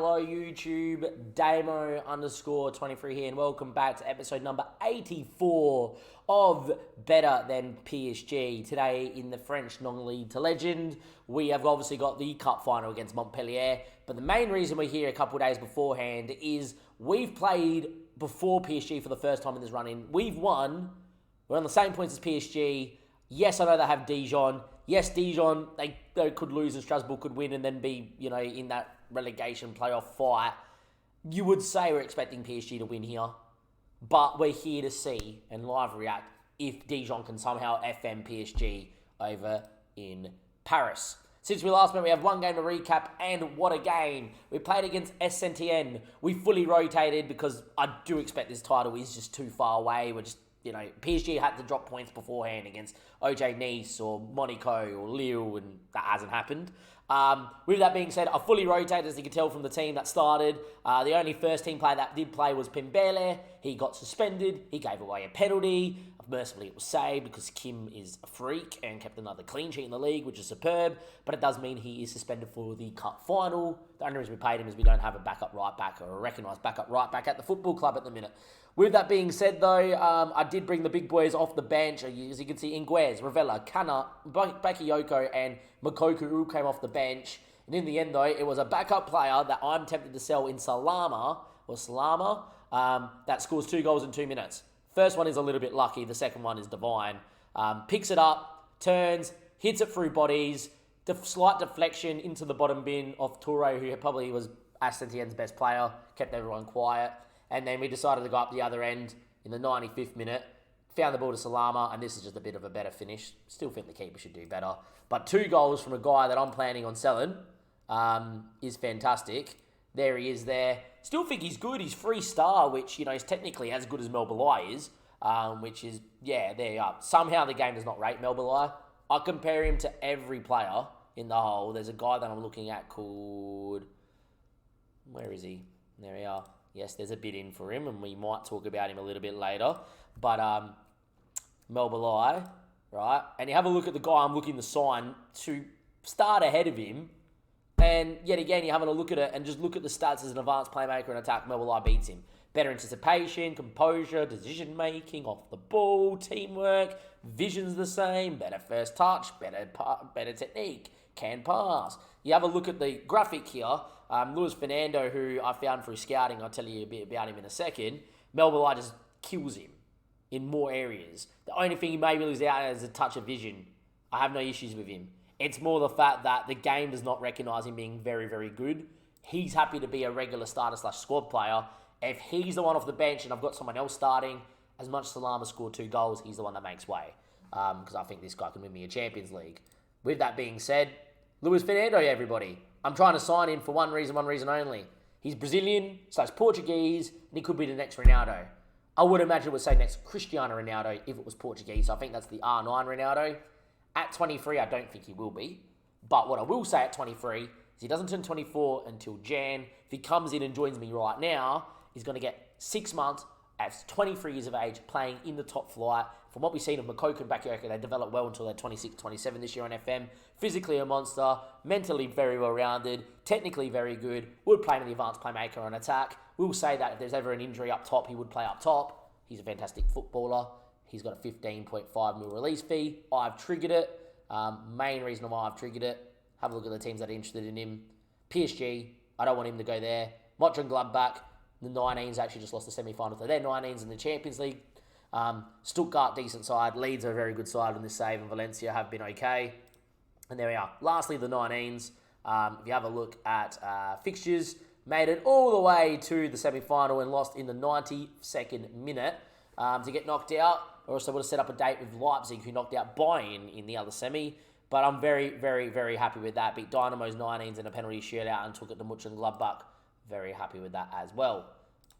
Hello YouTube, Damo_23 here, and welcome back to episode number 84 of Better Than PSG. Today in the French non-league to legend, we have obviously got the cup final against Montpellier, but the main reason we're here a couple of days beforehand is we've played before PSG for the first time in this run-in. We've won, we're on the same points as PSG. Yes, I know they have Dijon. Yes, Dijon, they could lose and Strasbourg could win and then be, in that relegation playoff fight. You would say we're expecting PSG to win here, but we're here to see and live react if Dijon can somehow FM PSG over in Paris. Since we last met, we have one game to recap, and what a game. We played against Saint-Étienne. We fully rotated because I do expect this title is just too far away. We're just, PSG had to drop points beforehand against OJ Nice or Monaco or Lille, and that hasn't happened. With that being said, I fully rotated, as you can tell from the team that started. The only first team player that did play was Pimbele. He got suspended. He gave away a penalty. Mercifully, it was saved because Kim is a freak and kept another clean sheet in the league, which is superb. But it does mean he is suspended for the cup final. The only reason we paid him is we don't have a backup right back or a recognised backup right back at the football club at the minute. With that being said, though, I did bring the big boys off the bench. As you can see, Inguez, Ravella, Kana, Bakayoko, and Mokoku all came off the bench. And in the end, though, it was a backup player that I'm tempted to sell in Salama, that scores 2 goals in 2 minutes. First one is a little bit lucky. The second one is divine. Picks it up, turns, hits it through bodies, slight deflection into the bottom bin of Toure, who probably was Saint-Étienne's best player, kept everyone quiet. And then we decided to go up the other end in the 95th minute. Found the ball to Salama, and this is just a bit of a better finish. Still think the keeper should do better. But 2 goals from a guy that I'm planning on selling is fantastic. There he is there. Still think he's good. He's 3-star, which, is technically as good as Melbourne is. Which is, there you are. Somehow the game does not rate Melbourne. I compare him to every player in the whole. There's a guy that I'm looking at called... Where is he? There we are. Yes, there's a bid in for him, and we might talk about him a little bit later. But Melbourne, right? And you have a look at the guy I'm looking to sign to start ahead of him. And yet again, you're having a look at it and just look at the stats as an advanced playmaker and attack. Melbourne beats him. Better anticipation, composure, decision-making, off the ball, teamwork, vision's the same, better first touch, better technique, can pass. You have a look at the graphic here. Luis Fernando, who I found through scouting, I'll tell you a bit about him in a second. Melbourne just kills him in more areas. The only thing he maybe loses out is a touch of vision. I have no issues with him. It's more the fact that the game does not recognise him being very, very good. He's happy to be a regular starter/squad player. If he's the one off the bench and I've got someone else starting, as much as Salama scored 2 goals, he's the one that makes way. Because I think this guy can win me a Champions League. With that being said, Luis Fernando, everybody. I'm trying to sign him for one reason only. He's Brazilian/Portuguese, and he could be the next Ronaldo. I would imagine it would say next Cristiano Ronaldo if it was Portuguese. So I think that's the R9 Ronaldo. At 23, I don't think he will be. But what I will say at 23 is he doesn't turn 24 until Jan. If he comes in and joins me right now, he's going to get 6 months at 23 years of age playing in the top flight. From what we've seen of Mokoku and Bakayoko, they develop well until they're 26, 27 this year on FM. Physically a monster, mentally very well-rounded, technically very good, would play in the advanced playmaker on attack. We'll say that if there's ever an injury up top, he would play up top. He's a fantastic footballer. He's got a 15.5 mil release fee. I've triggered it. Main reason why I've triggered it. Have a look at the teams that are interested in him. PSG, I don't want him to go there. Mönchengladbach, the 19s actually just lost the semi-final to their 19s in the Champions League. Stuttgart, decent side. Leeds are a very good side on this save, and Valencia have been okay. And there we are. Lastly, the 19s. If you have a look at fixtures, made it all the way to the semi-final and lost in the 92nd minute to get knocked out. Or also would have set up a date with Leipzig, who knocked out Bayern in the other semi. But I'm very, very, very happy with that. Beat Dynamo's 19s in a penalty shootout and took it to Mönchengladbach. Very happy with that as well.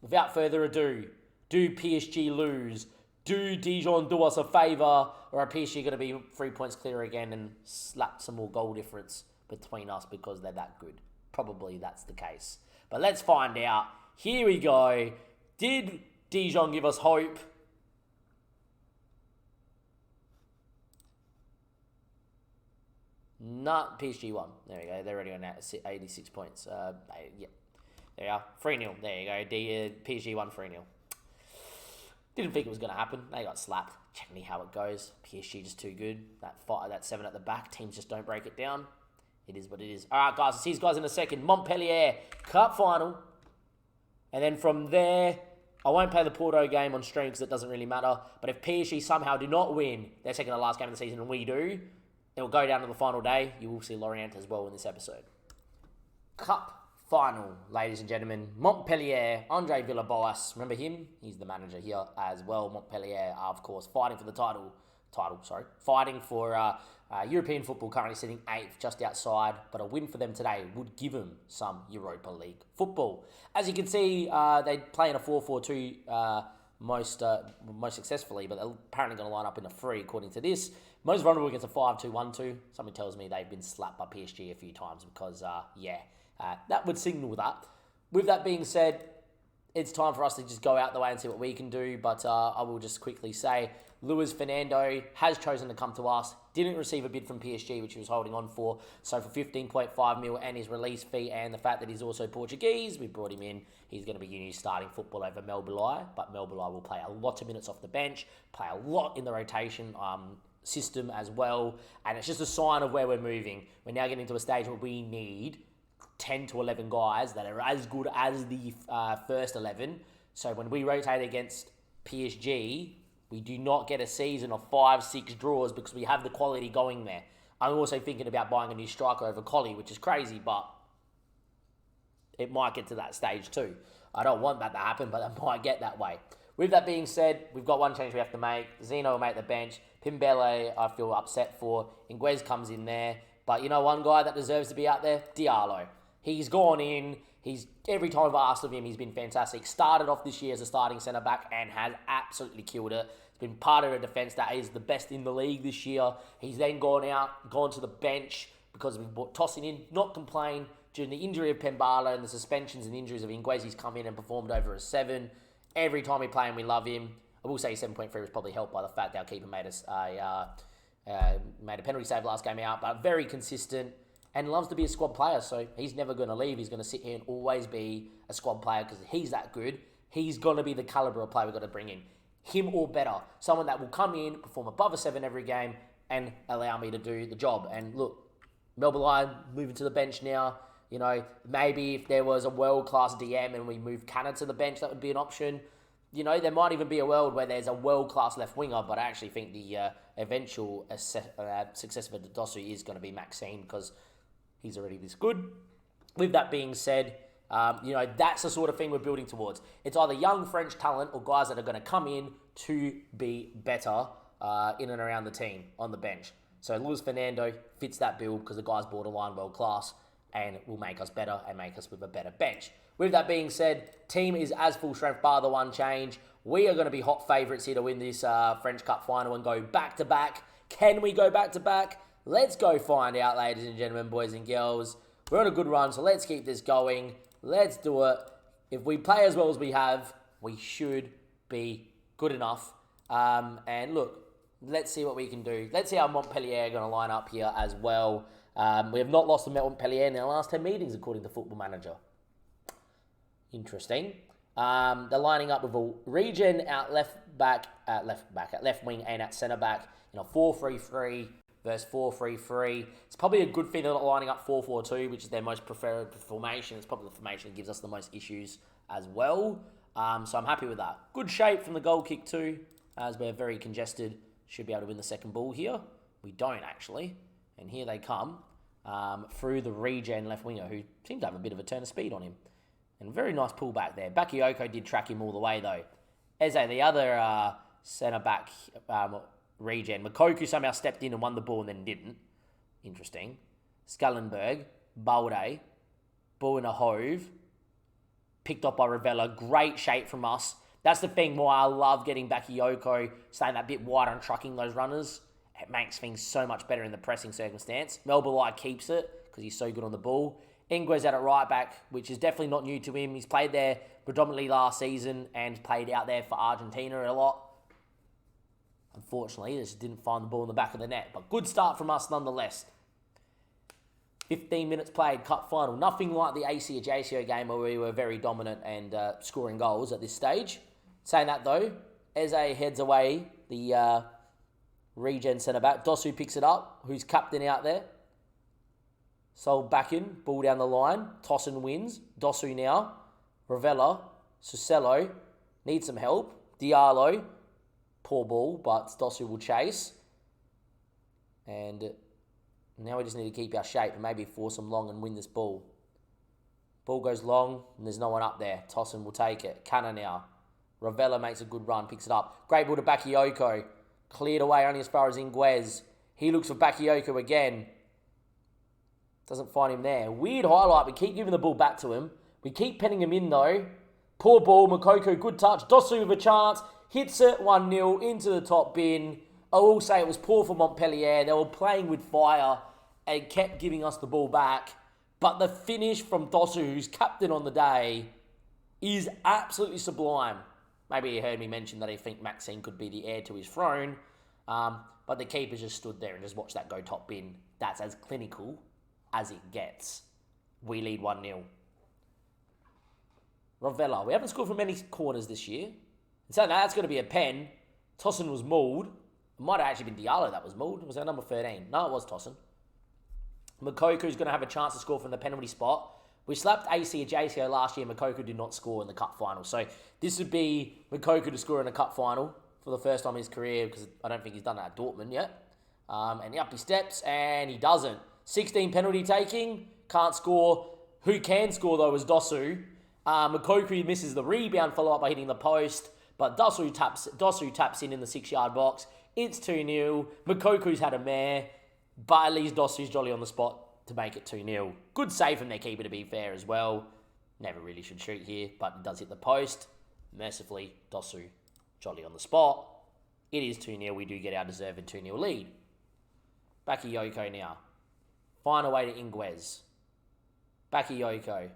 Without further ado, do PSG lose? Do Dijon do us a favour? Or are PSG going to be 3 points clear again and slap some more goal difference between us because they're that good? Probably that's the case. But let's find out. Here we go. Did Dijon give us hope? PSG won. There we go. They're already on that 86 points. Yeah. There you are. 3-0. There you go. PSG won 3-0. Didn't think it was going to happen. They got slapped. Check me how it goes. PSG just too good. That 7 at the back. Teams just don't break it down. It is what it is. All right, guys. I'll see you guys in a second. Montpellier Cup final. And then from there, I won't play the Porto game on stream because it doesn't really matter. But if PSG somehow do not win their second to last game of the season and we do, it will go down to the final day. You will see Lorient as well in this episode. Cup final, ladies and gentlemen. Montpellier, Andre Villaboas. Remember him? He's the manager here as well. Montpellier are, of course, fighting for the title. Fighting for European football, currently sitting 8th, just outside. But a win for them today would give them some Europa League football. As you can see, they play in a 4-4-2 most successfully, but they're apparently going to line up in a 3 according to this. Most vulnerable against a 5-2-1-2. Something tells me they've been slapped by PSG a few times because, that would signal that. With that being said, it's time for us to just go out the way and see what we can do. But I will just quickly say, Luis Fernando has chosen to come to us. Didn't receive a bid from PSG, which he was holding on for. So for 15.5 mil and his release fee and the fact that he's also Portuguese, we brought him in. He's going to be used starting football over Melbourne. But Melbourne will play a lot of minutes off the bench, play a lot in the rotation system as well. And it's just a sign of where we're moving. We're now getting to a stage where we need 10 to 11 guys that are as good as the first 11. So when we rotate against PSG, we do not get a season of 5-6 draws because we have the quality going there. I'm also thinking about buying a new striker over Collie, which is crazy, but it might get to that stage too. I don't want that to happen, but it might get that way. With that being said, we've got one change we have to make. Zeno will make the bench. Pimbele, I feel upset for. Inguez comes in there. But you know one guy that deserves to be out there? Diallo. He's gone in. Every time I've asked of him, he's been fantastic. Started off this year as a starting centre-back and has absolutely killed it. He's been part of a defence that is the best in the league this year. He's then gone to the bench because we've brought Tosin in, not complain. During the injury of Pembala and the suspensions and injuries of Inguez, he's come in and performed over a 7. Every time we play him, we love him. I will say 7.3 was probably helped by the fact that our keeper made a penalty save last game out, but very consistent and loves to be a squad player, so he's never going to leave. He's going to sit here and always be a squad player because he's that good. He's going to be the calibre of player we've got to bring in. Him or better. Someone that will come in, perform above a 7 every game, and allow me to do the job. And look, Melbourne moving to the bench now. You know, maybe if there was a world-class DM and we move Canna to the bench, that would be an option. You know, there might even be a world where there's a world-class left winger, but I actually think the eventual successor for Dosu is going to be Maxime because he's already this good. With that being said, that's the sort of thing we're building towards. It's either young French talent or guys that are going to come in to be better in and around the team on the bench. So Luis Fernando fits that bill because the guy's borderline world-class and will make us better and make us with a better bench. With that being said, team is as full strength bar the one change. We are going to be hot favourites here to win this French Cup final and go back-to-back. Can we go back-to-back? Let's go find out, ladies and gentlemen, boys and girls. We're on a good run, so let's keep this going. Let's do it. If we play as well as we have, we should be good enough. And look, let's see what we can do. Let's see how Montpellier are going to line up here as well. We have not lost to Montpellier in our last 10 meetings, according to Football Manager. Interesting. They're lining up with a regen at left wing and at centre back in a 4-3-3 versus 4-3-3. It's probably a good thing they're not lining up 4-4-2, which is their most preferred formation. It's probably the formation that gives us the most issues as well. So I'm happy with that. Good shape from the goal kick too, as we're very congested. Should be able to win the second ball here. We don't actually. And here they come through the regen left winger, who seems to have a bit of a turn of speed on him. And very nice pullback there. Bakayoko did track him all the way, though. Eze, the other centre-back regen. Makoku somehow stepped in and won the ball and then didn't. Interesting. Scullenberg, Balde, ball in a hove. Picked up by Ravella. Great shape from us. That's the thing why I love getting Bakayoko, staying that bit wide and trucking those runners. It makes things so much better in the pressing circumstance. Melbourne keeps it because he's so good on the ball. Inguez at right back, which is definitely not new to him. He's played there predominantly last season and played out there for Argentina a lot. Unfortunately, they just didn't find the ball in the back of the net. But good start from us nonetheless. 15 minutes played, cup final. Nothing like the AC or JCO game where we were very dominant and scoring goals at this stage. Saying that though, Eze heads away, the regen centre-back. Dosu picks it up, who's captain out there. Sold back in, ball down the line. Tossin wins. Dosu now. Ravella. Susello. Needs some help. Diallo. Poor ball, but Dosu will chase. And now we just need to keep our shape and maybe force them long and win this ball. Ball goes long and there's no one up there. Tossin will take it. Canna now. Ravella makes a good run, picks it up. Great ball to Bakayoko. Cleared away only as far as Inguez. He looks for Bakayoko again. Doesn't find him there. Weird highlight. We keep giving the ball back to him. We keep penning him in though. Poor ball. Makoko, good touch. Dosu with a chance. Hits it 1-0 into the top bin. I will say it was poor for Montpellier. They were playing with fire and kept giving us the ball back. But the finish from Dosu, who's captain on the day, is absolutely sublime. Maybe he heard me mention that I think Maxine could be the heir to his throne. But the keeper just stood there and just watched that go top bin. That's as clinical as it gets. We lead 1-0. Ravella. We haven't scored from many corners this year. So now that's going to be a pen. Tossin was mauled. It might have actually been Diallo that was mauled. Was that number 13? No, it was Tossin. Makoku's going to have a chance to score from the penalty spot. We slapped AC at JCO last year. Makoku did not score in the cup final. So this would be Makoku to score in a cup final for the first time in his career, because I don't think he's done that at Dortmund yet. And up he steps, and he doesn't. 16 penalty taking. Can't score. Who can score, though, is Dosu. Makoku misses the rebound follow-up by hitting the post. But Dosu taps in the 6-yard box. It's 2-0. Makoku's had a mare. But at least Dosu's jolly on the spot to make it 2-0. Good save from their keeper, to be fair, as well. Never really should shoot here, but it does hit the post. Mercifully, Dosu jolly on the spot. It is 2-0. We do get our deserved 2-0 lead. Bakayoko now. Find a way to Inguez. Bakayoko.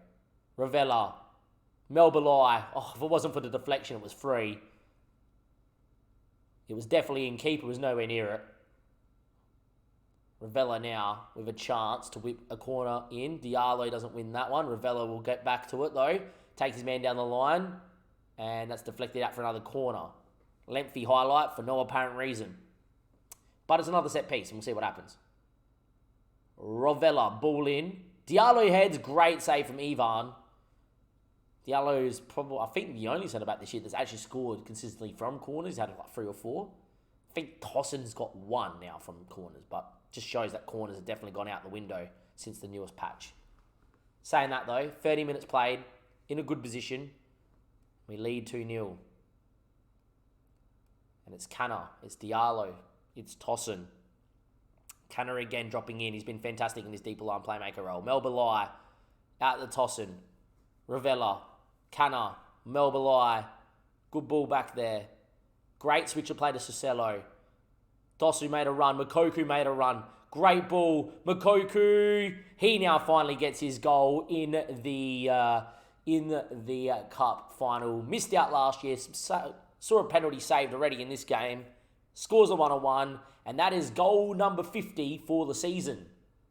Ravella. Melbalai. Oh, if it wasn't for the deflection, it was free. It was definitely in keeper. It was nowhere near it. Ravella now with a chance to whip a corner in. Diallo doesn't win that one. Ravella will get back to it though. Takes his man down the line. And that's deflected out for another corner. Lengthy highlight for no apparent reason. But it's another set piece and we'll see what happens. Ravella, ball in. Diallo heads, great save from Ivan. Diallo is probably, I think, the only centre-back this year that's actually scored consistently from corners. He's had like 3 or 4. I think Tossin's got 1 now from corners, but just shows that corners have definitely gone out the window since the newest patch. Saying that though, 30 minutes played, in a good position. We lead 2-0. And it's Canna, it's Diallo, it's Tossin. Canna again dropping in. He's been fantastic in this deeper line playmaker role. Melbalai out the Tossin. Ravella, Canna, Melbalai. Good ball back there. Great switch of play to Susello. Dosu made a run. Makoku made a run. Great ball. Makoku. He now finally gets his goal in the cup final. Missed out last year. Saw a penalty saved already in this game. Scores a 1-1. And that is goal number 50 for the season.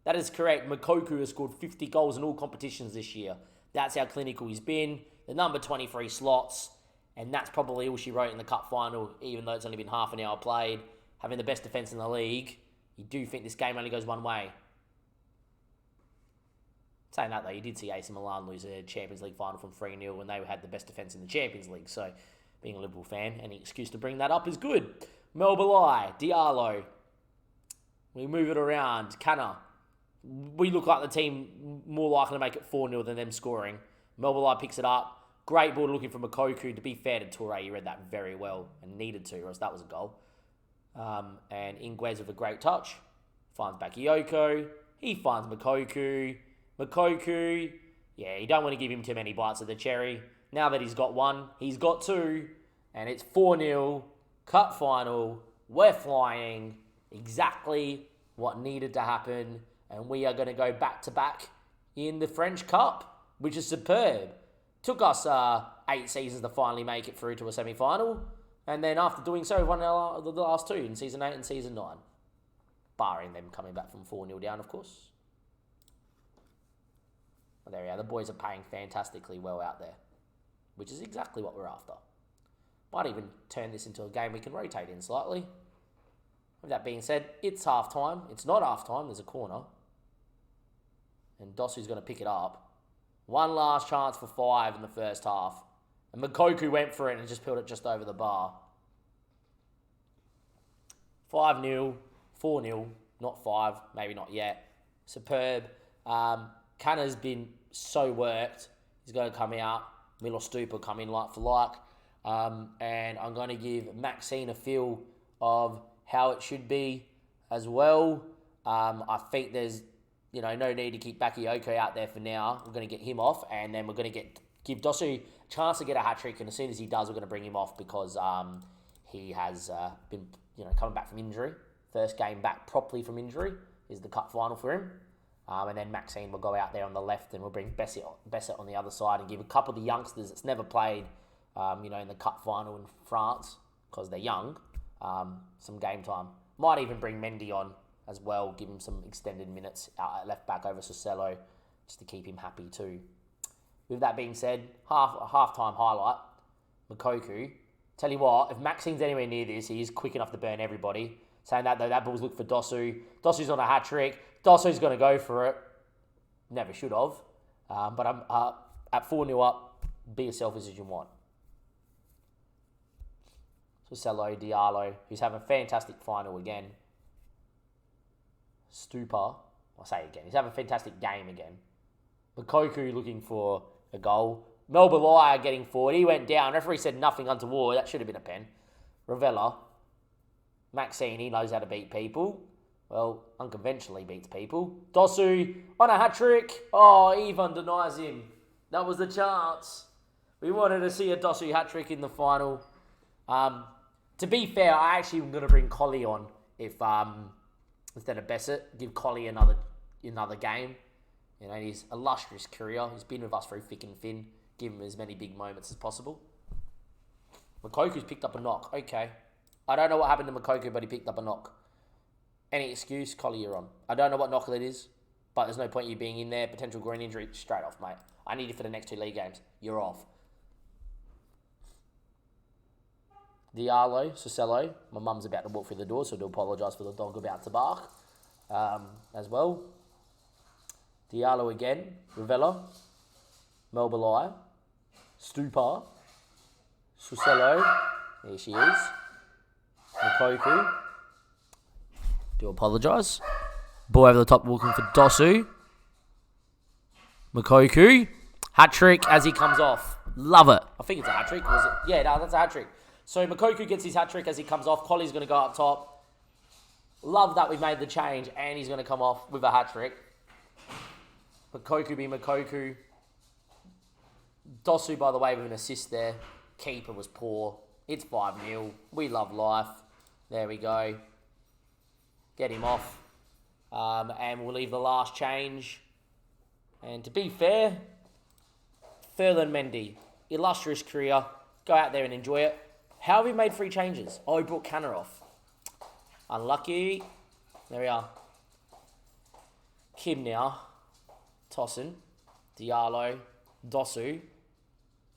That is correct. Makoku has scored 50 goals in all competitions this year. That's how clinical he's been. The number 23 slots. And that's probably all she wrote in the cup final, even though it's only been half an hour played. Having the best defence in the league, you do think this game only goes one way. Saying that though, you did see AC Milan lose a Champions League final from 3-0 when they had the best defence in the Champions League. So, being a Liverpool fan, any excuse to bring that up is good. Melbalai, Diallo. We move it around. Canna. We look like the team more likely to make it 4-0 than them scoring. Melbalai picks it up. Great ball looking for Makoku. To be fair to Toure, he read that very well and needed to, or else that was a goal. And Inguez with a great touch. Finds Bakayoko. He finds Makoku. Makoku. Yeah, you don't want to give him too many bites of the cherry. Now that he's got 1, he's got 2. And it's 4-0. Cup final. We're flying. Exactly what needed to happen. And we are going to go back-to-back in the French Cup, which is superb. Took us 8 seasons to finally make it through to a semi-final. And then after doing so, we won the last 2 in Season 8 and Season 9. Barring them coming back from 4-0 down, of course. There we are. The boys are playing fantastically well out there, which is exactly what we're after. Might even turn this into a game we can rotate in slightly. With that being said, it's half time. It's not half time. There's a corner. And Dosu's going to pick it up. One last chance for 5 in the first half. And Mokoku went for it and just peeled it just over the bar. 5-0, 4-0, not 5, maybe not yet. Superb. Kanna's been so worked. He's going to come out. Milo Stupa come in like for like. And I'm going to give Maxine a feel of how it should be as well. I think there's no need to keep Bakayoko out there for now. We're going to get him off, and then we're going to give Dosu a chance to get a hat-trick, and as soon as he does, we're going to bring him off because he has been coming back from injury. First game back properly from injury is the cup final for him. And then Maxine will go out there on the left, and we'll bring Bessett on the other side and give a couple of the youngsters that's never played, in the cup final in France, because they're young, some game time. Might even bring Mendy on as well, give him some extended minutes out at left back over Sosello, just to keep him happy too. With that being said, half-time highlight, Mokoku. Tell you what, if Maxine's anywhere near this, he is quick enough to burn everybody. Saying that, though, that ball's looked for Dosu. Dosu's on a hat-trick. Dosu's going to go for it. Never should have. But I'm at 4-0 up. Be as selfish as you want. Sosello, Diallo, who's having a fantastic final again. Stupa, I'll say again, he's having a fantastic game again. Mokoku looking for a goal. Melbalaya getting forward. He went down. Referee said nothing untoward. That should have been a pen. Ravella. Maxine, he knows how to beat people. Well, unconventionally beats people. Dosu on a hat-trick. Oh, Ivan denies him. That was the chance. We wanted to see a Dosu hat-trick in the final. To be fair, I actually am going to bring Collie on if instead of Bessett. Give Collie another game. In his illustrious career. He's been with us through thick and thin. Give him as many big moments as possible. Mokoku's picked up a knock. Okay. I don't know what happened to Mokoku, but he picked up a knock. Any excuse, Collie, you're on. I don't know what knock it is, but there's no point you being in there. Potential groin injury, straight off, mate. I need you for the next 2 league games. You're off. Diallo, Sosello. My mum's about to walk through the door, so I do apologise for the dog about to bark as well. Diallo again. Ravella. Melbalaya. Stupa. Sosello. There she is. Mokoku. Do apologise. Ball over the top walking for Dosu. Mokoku. Hat-trick as he comes off. Love it. I think it's a hat-trick. Was it? Yeah, no, that's a hat-trick. So Mokoku gets his hat-trick as he comes off. Collie's going to go up top. Love that we've made the change and he's going to come off with a hat-trick. Mokoku be Mokoku. Dosu, by the way, with an assist there. Keeper was poor. It's 5-0. We love life. There we go. Get him off. And we'll leave the last change. And to be fair, Ferland Mendy, illustrious career. Go out there and enjoy it. How have we made 3 changes? Oh, we brought Kanna off. Unlucky. There we are. Kim now. Tosin. Diallo. Dosu.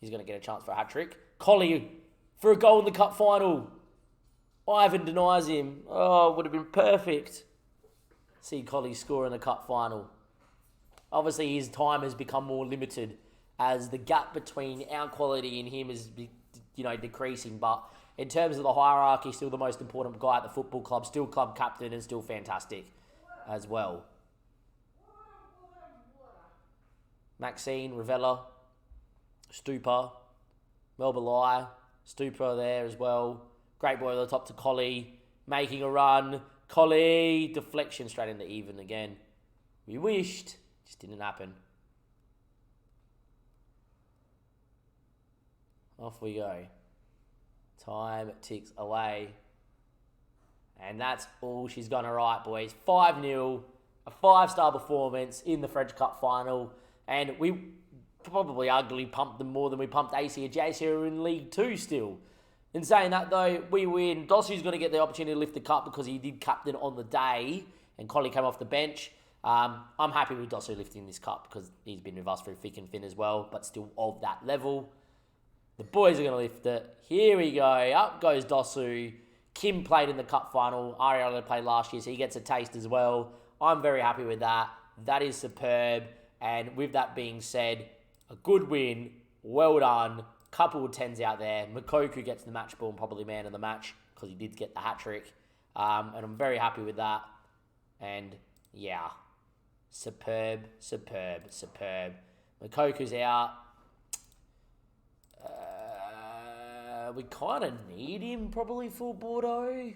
He's going to get a chance for a hat-trick. Collie for a goal in the cup final. Ivan denies him. Oh, would have been perfect. See Collie score in the cup final. Obviously, his time has become more limited as the gap between our quality and him is, decreasing. But in terms of the hierarchy, still the most important guy at the football club. Still club captain and still fantastic as well. Maxine, Ravella, Stupa, Melbalaya, Stupa there as well. Great boy at the top to Collie, making a run. Collie, deflection straight into Even again. We wished, just didn't happen. Off we go. Time ticks away. And that's all she's going to write, boys. 5-0, a 5-star performance in the French Cup final. And we probably arguably pumped them more than we pumped AC and JC, who are in League 2 still. In saying that, though, we win. Dosu's going to get the opportunity to lift the cup because he did captain on the day, and Collie came off the bench. I'm happy with Dosso lifting this cup because he's been with us through thick and thin as well, but still of that level. The boys are going to lift it. Here we go. Up goes Dosu. Kim played in the cup final. Ariella played last year, so he gets a taste as well. I'm very happy with that. That is superb. And with that being said, a good win. Well done. Couple of 10s out there. Makoku gets the match ball and probably man of the match because he did get the hat trick. And I'm very happy with that. And yeah, superb. Makoku's out. We kind of need him probably for Bordeaux.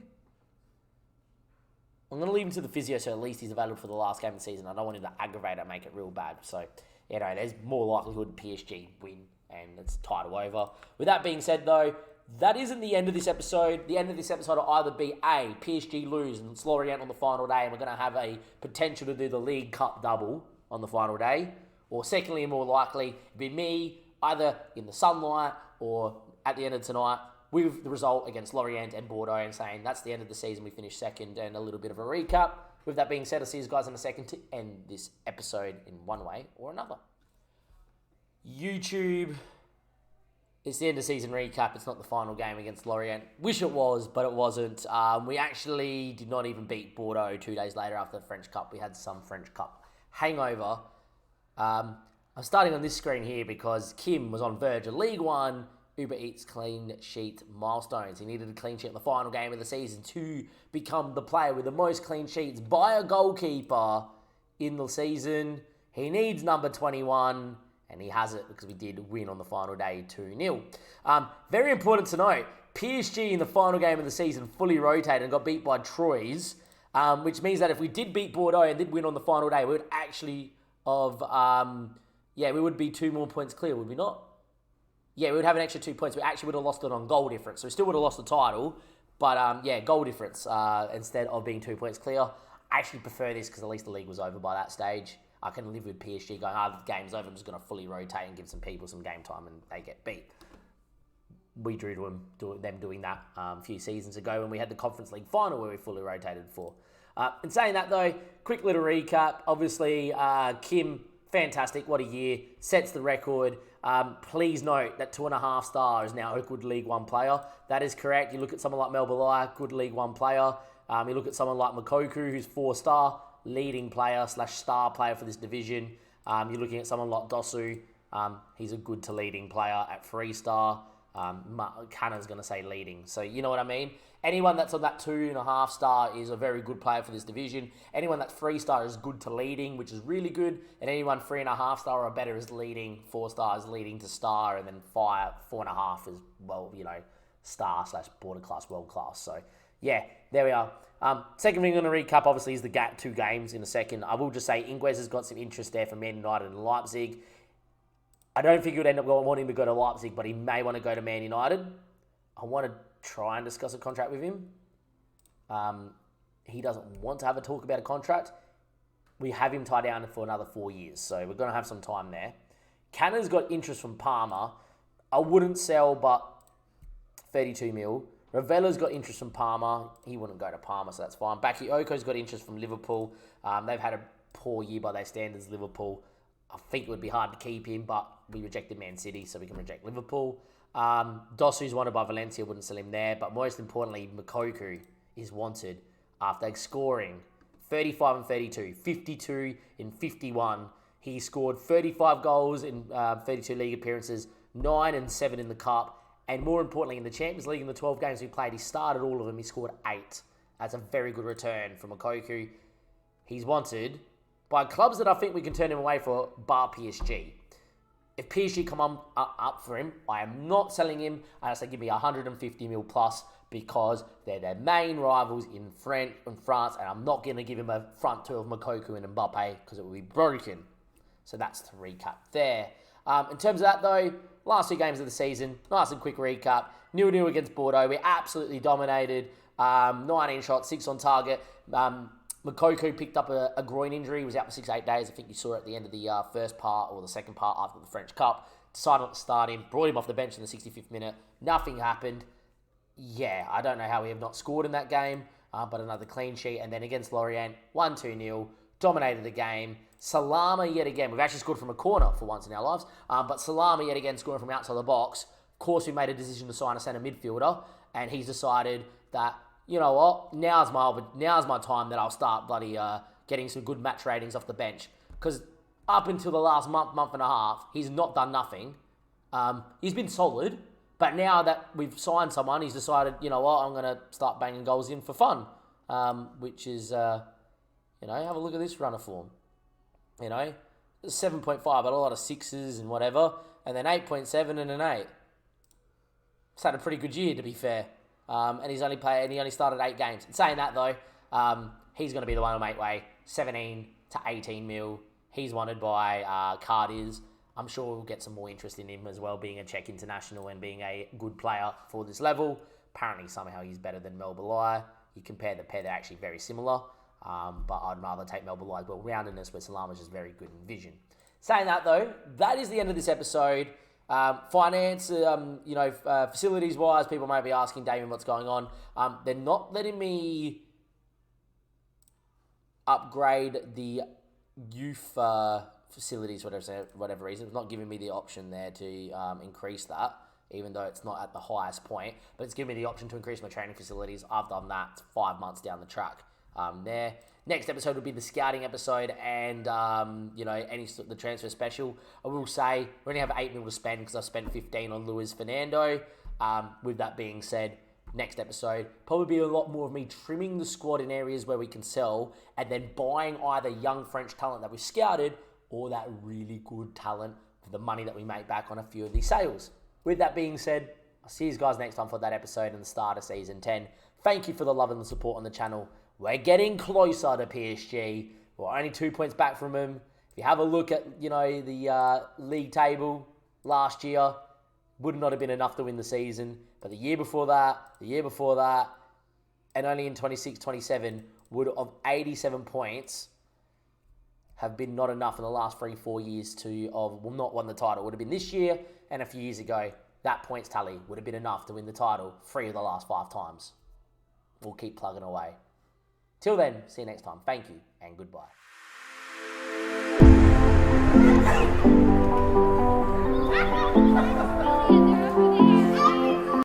I'm going to leave him to the physio so at least he's available for the last game of the season. I don't want him to aggravate and make it real bad. So, there's more likelihood PSG win and it's title over. With that being said, though, that isn't the end of this episode. The end of this episode will either be A, PSG lose and it's Lorient on the final day and we're going to have a potential to do the League Cup double on the final day. Or secondly, and more likely, it'd be me either in the sunlight or at the end of tonight with the result against Lorient and Bordeaux and saying that's the end of the season, we finished second, and a little bit of a recap. With that being said, I'll see you guys in a second to end this episode in one way or another. YouTube, it's the end of season recap. It's not the final game against Lorient. Wish it was, but it wasn't. We actually did not even beat Bordeaux 2 days later after the French Cup. We had some French Cup hangover. I'm starting on this screen here because Kim was on verge of League One. Uber Eats clean sheet milestones. He needed a clean sheet in the final game of the season to become the player with the most clean sheets by a goalkeeper in the season. He needs number 21, and he has it because we did win on the final day 2-0. Very important to note, PSG in the final game of the season fully rotated and got beat by Troyes, which means that if we did beat Bordeaux and did win on the final day, we would actually we would be 2 more points clear, would we not? Yeah, we would have an extra 2 points. We actually would have lost it on goal difference. So we still would have lost the title. But, goal difference instead of being 2 points clear. I actually prefer this because at least the league was over by that stage. I can live with PSG going, the game's over. I'm just going to fully rotate and give some people some game time and they get beat. We drew to them doing that a few seasons ago when we had the Conference League final where we fully rotated for. In saying that, though, quick little recap. Obviously, Kim, fantastic. What a year. Sets the record. Please note that 2.5 star is now a good League One player. That is correct. You look at someone like Melbalai, good League One player. You look at someone like Makoku, who's 4 star, leading player / star player for this division. You're looking at someone like Dosu. He's a good to leading player at 3 star. Cannon's going to say leading. So you know what I mean? Anyone that's on that 2.5 star is a very good player for this division. Anyone that's 3 star is good to leading, which is really good. And anyone 3.5 star or better is leading. 4 star is leading to star. And then 4.5 is, star / border class, world class. So yeah, there we are. Second thing I'm going to recap, obviously, is the 2 games in a second. I will just say Inguez has got some interest there for Man United and Leipzig. I don't think he would end up wanting to go to Leipzig, but he may want to go to Man United. I want to try and discuss a contract with him. He doesn't want to have a talk about a contract. We have him tied down for another 4 years, so we're going to have some time there. Cannon's got interest from Parma. I wouldn't sell, but 32 mil. Ravella's got interest from Parma. He wouldn't go to Parma, so that's fine. Bakioko's got interest from Liverpool. They've had a poor year by their standards, Liverpool. I think it would be hard to keep him, but we rejected Man City, so we can reject Liverpool. Dosu's wanted by Valencia, wouldn't sell him there. But most importantly, Makoku is wanted after scoring 35 and 32, 52 in 51. He scored 35 goals in 32 league appearances, 9 and 7 in the Cup. And more importantly, in the Champions League, in the 12 games he played, he started all of them. He scored 8. That's a very good return from Makoku. He's wanted by clubs that I think we can turn him away for, bar PSG. If PSG come up for him, I am not selling him. I say give me 150 mil plus because they're their main rivals in France, and I'm not going to give him a front two of Makoku and Mbappe because it will be broken. So that's the recap there. In terms of that, though, last 2 games of the season, nice and quick recap. 0-0 against Bordeaux. We absolutely dominated. 19 shots, 6 on target. Makoku picked up a groin injury. He was out for 6-8 days. I think you saw it at the end of the first part or the second part after the French Cup. Decided not to start him. Brought him off the bench in the 65th minute. Nothing happened. Yeah, I don't know how we have not scored in that game, but another clean sheet. And then against Lorient, 1-2-0. dominated the game. Salama yet again. We've actually scored from a corner for once in our lives. But Salama yet again scoring from outside the box. Of course, we made a decision to sign a centre midfielder, and he's decided that, you know what, now's my time that I'll start getting some good match ratings off the bench. Because up until the last month and a half, he's not done nothing. He's been solid, but now that we've signed someone, he's decided, you know what, I'm going to start banging goals in for fun, which is, have a look at this run of form. 7.5, but a lot of 6s and whatever, and then 8.7 and an 8. He's had a pretty good year, to be fair. And he only started 8 games. And saying that, though, he's going to be the one to make way. 17 to 18 mil. He's wanted by Cardiz. I'm sure we'll get some more interest in him as well, being a Czech international and being a good player for this level. Apparently, somehow he's better than Mel Belai. You compare the pair, they're actually very similar. But I'd rather take Mel Belai's well-roundedness, where Salama's just very good in vision. Saying that, though, that is the end of this episode. Finance, facilities-wise, people might be asking, Damien, what's going on? They're not letting me upgrade the youth facilities for whatever reason. It's not giving me the option there to increase that, even though it's not at the highest point. But it's giving me the option to increase my training facilities. I've done that 5 months down the track. There. Next episode will be the scouting episode and, the transfer special. I will say we only have 8 mil to spend because I spent 15 on Luis Fernando. With that being said, next episode, probably be a lot more of me trimming the squad in areas where we can sell and then buying either young French talent that we scouted or that really good talent for the money that we make back on a few of these sales. With that being said, I'll see you guys next time for that episode and the start of Season 10. Thank you for the love and the support on the channel. We're getting closer to PSG. We're only 2 points back from them. If you have a look at, the league table last year, would not have been enough to win the season. But the year before that, and only in 26-27, would of 87 points have been not enough in the last 3-4 years to not won the title. Would have been this year and a few years ago. That points tally would have been enough to win the title 3 of the last 5 times. We'll keep plugging away. Till then, see you next time. Thank you and goodbye.